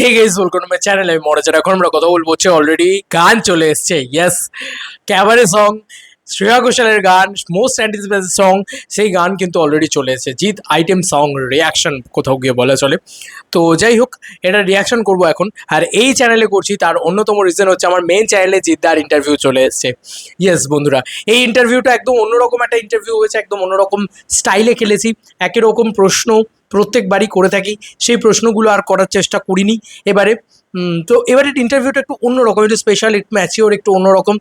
Hey guys, welcome to my channel. আমি মনোজ। এখন আমরা কথা বলবো হচ্ছে অলরেডি গান চলে এসছে। ইয়েস, ক্যাবারে সং, শ্রেয়া ঘোষালের গান, মোস্ট অ্যান্টিসিপেটেড সং, সেই গান কিন্তু অলরেডি চলে এসেছে। জিৎ আইটেম সং রিয়াকশন কোথাও গিয়ে বলা চলে। তো যাই হোক, এটা রিয়াকশন করবো এখন। আর এই চ্যানেলে করছি তার অন্যতম রিজন হচ্ছে আমার মেন চ্যানেলে জিদ্দার ইন্টারভিউ চলে এসছে। ইয়েস বন্ধুরা, এই ইন্টারভিউটা একদম অন্যরকম একটা ইন্টারভিউ হয়েছে, একদম অন্যরকম স্টাইলে খেলেছি। একই রকম প্রশ্ন প্রত্যেকবারই করে থাকি, সেই প্রশ্নগুলো আর করার চেষ্টা করিনি এবারে। তো এবারের ইন্টারভিউটা একটু অন্যরকম, একটু স্পেশাল, একটু ম্যাচিওর, একটু অন্যরকম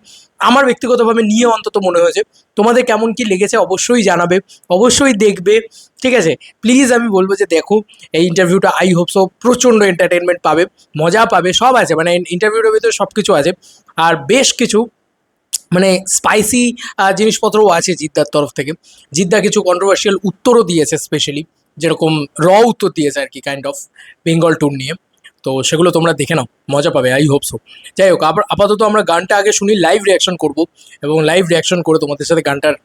আমার ব্যক্তিগতভাবে নিয়ে অন্তত মনে হয়েছে। তোমাদের কেমন কি লেগেছে অবশ্যই জানাবে, অবশ্যই দেখবে, ঠিক আছে? প্লিজ আমি বলবো যে দেখো এই ইন্টারভিউটা। আই হোপ সো প্রচণ্ড এন্টারটেনমেন্ট পাবে, মজা পাবে, সব আছে, মানে ইন্টারভিউটার ভিতরে সব কিছু আছে। আর বেশ কিছু মানে স্পাইসি জিনিসপত্রও আছে জিদ্দার তরফ থেকে। জিদ্দা কিছু কন্ট্রোভার্সিয়াল উত্তরও দিয়েছে, স্পেশালি যেরকম উত্তর দিয়েছে আর কি, কাইন্ড অফ বেঙ্গল ট্যুর নিয়ে। তো সেগুলো তোমরা দেখে নাও, মজা পাবে, আই হোপ সো। যাই হোক, আপাতত আমরা গানটা আগে শুনি, লাইভ রিয়াকশন করব, এবং লাইভ রিয়াকশন করে তোমাদের সাথে গানটার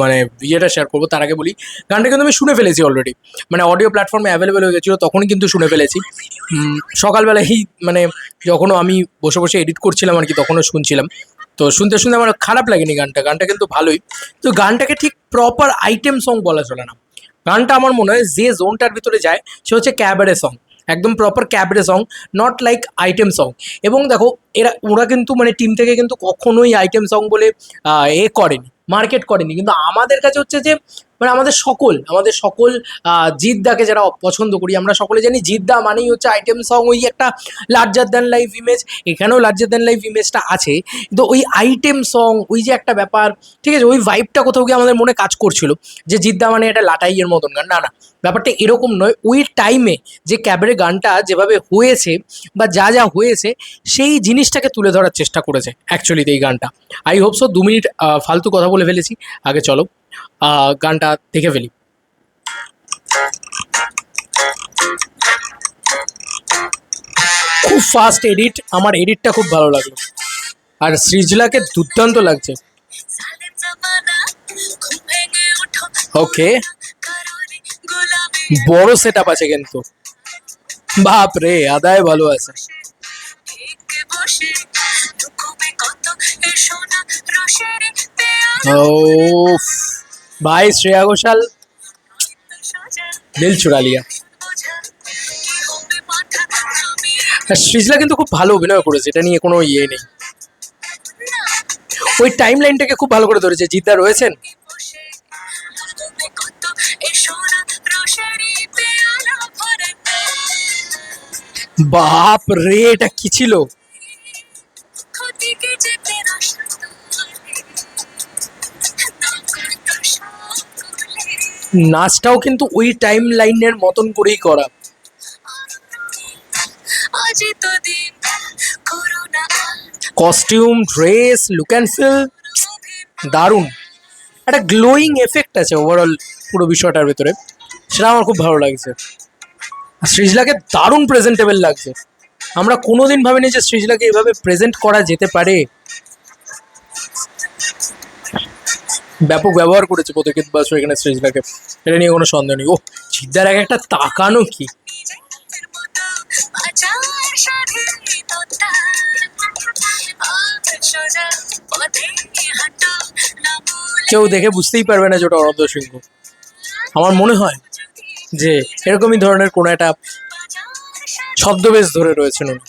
মানে ইয়েটা শেয়ার করবো। তার আগে বলি, গানটা কিন্তু আমি শুনে ফেলেছি অলরেডি, মানে অডিও প্ল্যাটফর্মে অ্যাভেলেবেল হয়ে গেছিলো, তখনই কিন্তু শুনে ফেলেছি। সকালবেলায় মানে যখনও আমি বসে বসে এডিট করছিলাম আর কি, তখনও শুনছিলাম। তো শুনতে শুনতে আমার খারাপ লাগেনি গানটা, গানটা কিন্তু ভালোই। তো গানটাকে ঠিক প্রপার আইটেম সং বলা চলে না। গানটা আমার মনে হয় যে জোনটার ভিতরে যায় সে হচ্ছে ক্যাবারে সং, একদম proper cabaret song, not like item song. এবং দেখো, ওরা কিন্তু মানে টিম থেকে কিন্তু কখনোই আইটেম সং বলে করেনি, মার্কেট করেনি। কিন্তু আমাদের কাছে হচ্ছে যে মানে আমাদের সকল জিদ্দাকে যারা পছন্দ করি, আমরা সকলে জানি জিদ্দা মানেই হচ্ছে আইটেম সং, ওই একটা লার্জার দ্যান লাইফ ইমেজ। এখানেও লার্জার দ্যান লাইফ ইমেজটা আছে, কিন্তু ওই আইটেম সং, ওই যে একটা ব্যাপার, ঠিক আছে, ওই ভাইবটা কোথাও গিয়ে আমাদের মনে কাজ করছিল যে জিদ্দা মানে একটা লাটাইয়ের মতন গান। না না, ব্যাপারটা এরকম নয়। ওই টাইমে যে ক্যাবারে গানটা যেভাবে হয়েছে বা যা যা হয়েছে, সেই জিনিসটাকে তুলে ধরার চেষ্টা করেছে অ্যাকচুয়ালি এই গানটা। I hope so. 2 মিনিট ফালতু কথা বলে ফেলেছি, আগে চলো গানটা দেখে ফেলি। খুব ফাস্ট এডিট, আমার এডিটটা খুব ভালো লাগলো। আর সৃজলাকে দুর্দান্ত লাগছে। ওকে, বড় সেট আপ আছে কিন্তু, বাপ রে, আদায় ভালো আছে। ও ভাই, শ্রেয়া ঘোষাল দিল চুরা লিয়া। সৃজলা কিন্তু খুব ভালো অভিনয় করেছে, এটা নিয়ে কোনো ইয়ে নেই। ওই টাইম লাইনটাকে খুব ভালো করে ধরেছে। জিদ্দা রয়েছেন, বাপ রে, এটা কি ছিল? নাচটাও কিন্তু ওই টাইম লাইনের মতন করেই করা। Costume, dress, look and feel দারুণ। একটা গ্লোয়িং এফেক্ট আছে ওভারঅল পুরো বিষয়টার ভেতরে, সেটা আমার খুব ভালো লাগছে। সৃজলাকে দারুণ প্রেজেন্টেবল লাগছে। আমরা কোনোদিন ভাবিনি যে সৃজলাকে এভাবে প্রেজেন্ট করা যেতে পারে। ব্যাপক ব্যবহার করেছে পদক্ষেপ বাসু এখানে সৃজলাকে, এটা নিয়ে কোনো সন্দেহ নেই। ও জিদ্দার এক একটা তাকানো কি, কেউ দেখে বুঝতেই পারবে না যে ওটা অনন্ত সিংহ। আমার মনে হয় যে এরকমই ধরনের কোনো একটা ছদ্মবেশ ধরে রয়েছেন উনি।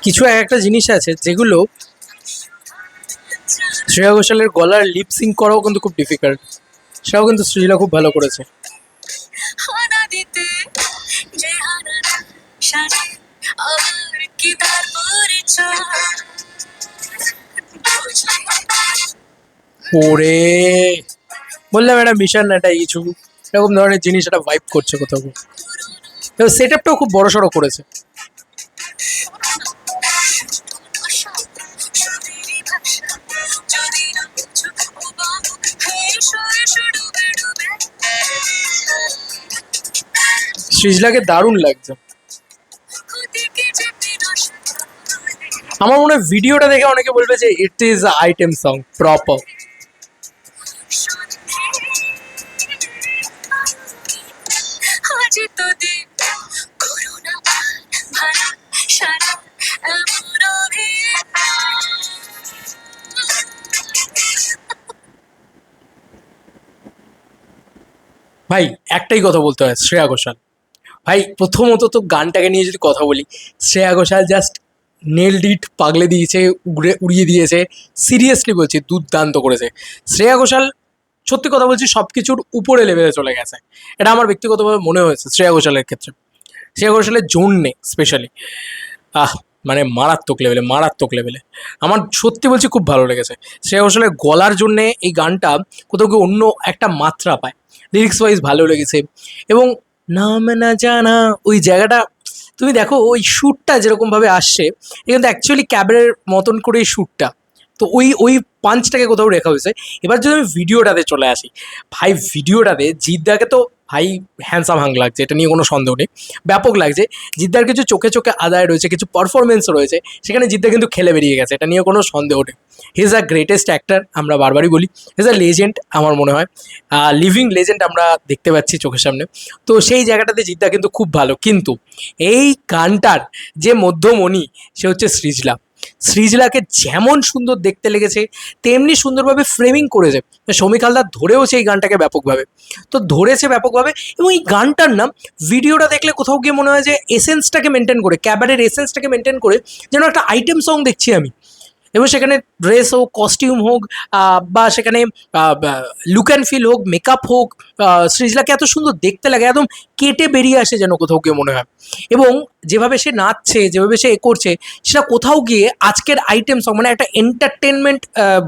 কিছু একটা জিনিস আছে যেগুলো শ্রেয়া ঘোষালের গলার লিপসিং করাও কিন্তু খুব ডিফিকাল্ট, সেটাও কিন্তু সৃজলা খুব ভালো করেছে। ওরে, বললাম একটা মিশন, একটা কিছু এরকম ধরনের জিনিস, একটা ভাইব করছে কোথাও। সেট আপটাও খুব বড় সড়ো করেছে। সৃজলাকে দারুণ লাগছে। আমার মনে হয় ভিডিওটা দেখে অনেকে বলবে যে it is item song proper. ভাই একটাই কথা বলতে হয়, শ্রেয়া ঘোষাল ভাই প্রথমত তো গানটাকে নিয়ে যদি কথা বলি, শ্রেয়া ঘোষাল জাস্ট নেলড ইট, পাগলে দিয়েছে, উড়িয়ে দিয়েছে। সিরিয়াসলি বলছি দুর্দান্ত করেছে শ্রেয়া ঘোষাল। সত্যি কথা বলছি সব কিছুর উপরে লেভেলে চলে গেছে, এটা আমার ব্যক্তিগতভাবে মনে হয়েছে শ্রেয়া ঘোষালের ক্ষেত্রে। শ্রেয়া ঘোষালের জন্যে স্পেশালি মানে মারাত্মক লেভেলে, মারাত্মক লেভেলে। আমার সত্যি বলছি খুব ভালো লেগেছে শ্রেয়া ঘোষালের গলার জন্যে। এই গানটা কোথাও কি অন্য একটা মাত্রা পায়, লিরিক্স ওয়াইজ ভালো লেগেছে। এবং নাম না জানা ওই জায়গাটা তুমি দেখো, ওই শ্যুটটা যেরকমভাবে আসছে কিন্তু অ্যাকচুয়ালি ক্যাবের মতন করে এই শ্যুটটা, তো ওই ওই পাঞ্চটাকে কোথাও রেখা হয়েছে। এবার যদি আমি ভিডিওটাতে চলে আসি, ভাই ভিডিওটাতে জিদ্দাকে তো ভাই হ্যান্ডসাম হাং লাগছে, এটা নিয়ে কোনো সন্দেহ নেই, ব্যাপক লাগছে। জিদ্দার কিছু চোখে চোখে আদায় রয়েছে, কিছু পারফরমেন্স রয়েছে, সেখানে জিদ্দা কিন্তু খেলে বেরিয়ে গেছে, এটা নিয়ে কোনো সন্দেহ নেই। He is a greatest actor, আমরা বারবারই বলি হি ইজ আ লেজেন্ড, আমার মনে হয় লিভিং লেজেন্ড আমরা দেখতে পাচ্ছি চোখের সামনে। তো সেই জায়গাটাতে জিদ্দা কিন্তু খুব ভালো, কিন্তু এই গানটার যে মধ্যমণি সে হচ্ছে সৃজলা। সৃজলাকে যেমন সুন্দর দেখতে লেগেছে তেমনি সুন্দরভাবে ফ্রেমিং করেছে শমিক হালদার, ধরেওছে এই গানটাকে ব্যাপকভাবে, তো ধরেছে ব্যাপকভাবে। এবং এই গানটার নাম ভিডিওটা দেখলে কোথাও গিয়ে মনে হয় যে এসেন্সটাকে মেনটেন করে, ক্যাবারের এসেন্সটাকে মেনটেন করে যেন একটা আইটেম সং দেখছি আমি। এবং সেখানে ড্রেস হোক, কস্টিউম হোক, বা সেখানে লুক অ্যান্ড ফিল হোক, মেকআপ হোক, সৃজলাকে এত সুন্দর দেখতে লাগে, একদম কেটে বেরিয়ে আসে যেন কোথাও গিয়ে মনে হয়। এবং যেভাবে সে নাচছে, যেভাবে সে করছে, সেটা কোথাও গিয়ে আজকের আইটেম সং মানে একটা এন্টারটেনমেন্ট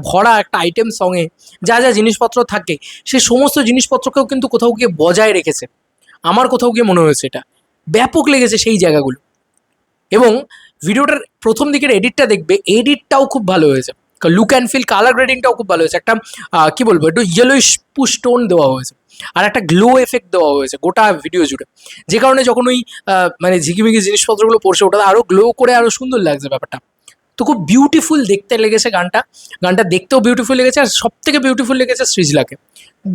ভরা একটা আইটেম সঙে যা যা জিনিসপত্র থাকে সে সমস্ত জিনিসপত্রকেও কিন্তু কোথাও গিয়ে বজায় রেখেছে। আমার কোথাও গিয়ে মনে হয়েছে এটা ব্যাপক লেগেছে সেই জায়গাগুলো। এবং ভিডিওটার প্রথম দিকের এডিটটা দেখবে, এডিটটাও খুব ভালো হয়েছে, লুক অ্যান্ড ফিল, কালার গ্রেডিংটাও খুব ভালো হয়েছে। একটা কি বলবো, একটু ইয়েলোইশ পুশ টোন দেওয়া হয়েছে, আর একটা গ্লো এফেক্ট দেওয়া হয়েছে গোটা ভিডিও জুড়ে, যে কারণে যখন ওই মানে ঝিকিমিকি জিনিসপত্রগুলো পড়ছে ওটা আরও গ্লো করে আরও সুন্দর লাগছে ব্যাপারটা। তো খুব বিউটিফুল দেখতে লেগেছে গানটা, গানটা দেখতেও বিউটিফুল লেগেছে, আর সব থেকে বিউটিফুল লেগেছে সৃজলাকে,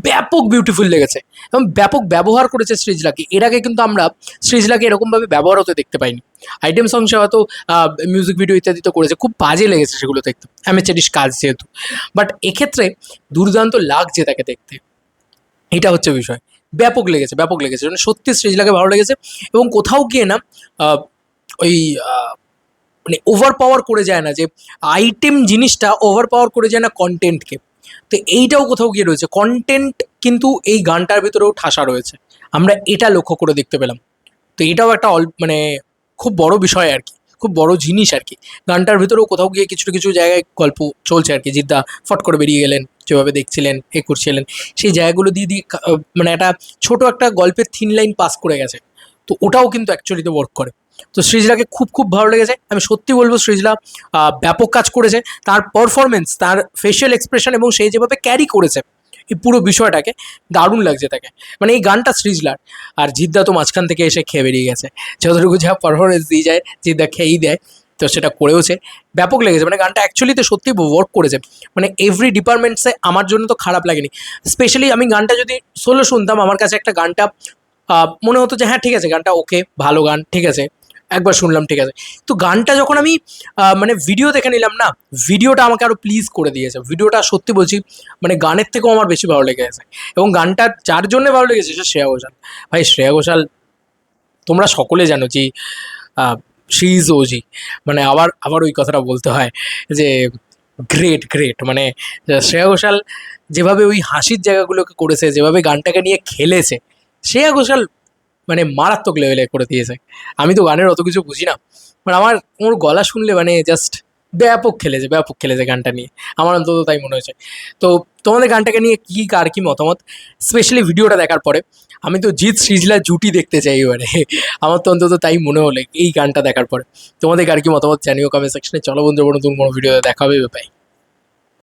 ব্যাপক বিউটিফুল লেগেছে। এবং ব্যাপক ব্যবহার করেছে সৃজলাকে, এর আগে কিন্তু আমরা সৃজলাকে এরকমভাবে ব্যবহার হতে দেখতে পাইনি। আইটেম সং সে হয়তো মিউজিক ভিডিও ইত্যাদি তো করেছে, খুব বাজে লেগেছে সেগুলো দেখতে, অ্যামেচারিশ কাজ যেহেতু, বাট এক্ষেত্রে দুর্দান্ত লাগছে তাকে দেখতে, এটা হচ্ছে বিষয়। ব্যাপক লেগেছে, ব্যাপক লেগেছে, মানে সত্যি সৃজলাকে ভালো লেগেছে। এবং কোথাও গিয়ে না ওই মানে ওভার পাওয়ার করে যায় না, যে আইটেম জিনিসটা ওভার পাওয়ার করে যায় না কন্টেন্টকে। তো এইটাও কোথাও গিয়ে রয়েছে, কন্টেন্ট কিন্তু এই গানটার ভিতরেও ঠাসা রয়েছে, আমরা এটা লক্ষ্য করে দেখতে পেলাম। তো এটাও একটা মানে খুব বড় বিষয় আর কি, খুব বড় জিনিস আর কি। গানটার ভিতরেও কোথাও গিয়ে কিছু কিছু জায়গায় গল্প চলছে আর কি, জিদ্দা ফট করে বেরিয়ে গেলেন, যেভাবে দেখছিলেন এ করছিলেন, সেই জায়গাগুলো দিয়ে দিয়ে মানে একটা ছোট একটা গল্পের থিন লাইন পাস করে গেছে। তো ওটাও কিন্তু অ্যাকচুয়ালিতে ওয়ার্ক করে। তো সৃজলাকে খুব খুব ভালো লেগেছে, আমি সত্যি বলবো সৃজলা ব্যাপক কাজ করেছে। তার পারফরমেন্স, তার ফেশিয়াল এক্সপ্রেশন এবং সেই যেভাবে ক্যারি করেছে এই পুরো বিষয়টাকে, দারুণ লাগছে তাকে। মানে এই গানটা সৃজলার, আর জিদ্দা তো মাঝখান থেকে এসে খেয়ে বেরিয়ে গেছে, যতটুকু যা পারফরমেন্স দিয়ে যায় জিদ্দা খেয়েই দেয়, তো সেটা করেওছে, ব্যাপক লেগেছে। মানে গানটা অ্যাকচুয়ালিতে সত্যি ওয়ার্ক করেছে, মানে এভরি ডিপার্টমেন্টসে। আমার জন্য তো খারাপ লাগেনি, স্পেশালি আমি গানটা যদি সোলো শুনতাম, আমার কাছে একটা গানটা মনে হতো যে হ্যাঁ ঠিক আছে গানটা ওকে, ভালো গান, ঠিক আছে একবার শুনলাম ঠিক আছে। তো গানটা যখন আমি মানে ভিডিও দেখে নিলাম না, ভিডিওটা আমাকে আরও প্লিজ করে দিয়েছে। ভিডিওটা সত্যি বলছি মানে গানের থেকেও আমার বেশি ভালো লেগে গেছে। এবং গানটা যার জন্য ভালো লেগেছে সে শ্রেয়া ঘোষাল। ভাই শ্রেয়া ঘোষাল তোমরা সকলে জানো যে শি ইজ ওজি, মানে আবার আবার ওই কথাটা বলতে হয় যে গ্রেট গ্রেট, মানে শ্রেয়া ঘোষাল যেভাবে ওই হাসির জায়গাগুলোকে করেছে, যেভাবে গানটাকে নিয়ে খেলেছে, শ্রেয়া ঘোষাল মানে মারাত্মক লেভেলে করে দিয়েছে। আমি তো গানের অত কিছু বুঝি না, মানে আমার ওর গলা শুনলে মানে জাস্ট ব্যাপক খেলেছে, ব্যাপক খেলেছে গানটা নিয়ে, আমার অন্তত তাই মনে হয়েছে। তো তোমাদের গানটাকে নিয়ে কী কার কী মতামত, স্পেশালি ভিডিওটা দেখার পরে। আমি তো জিৎ সৃজলা জুটি দেখতে চাই এবারে, আমার তো অন্তত তাই মনে হলে এই গানটা দেখার পরে। তোমাদের কার কী মতামত জানিও কমেন্ট সেকশনে। চলো বন্ধু, নতুন কোনো ভিডিওতে দেখা হবে, বাই।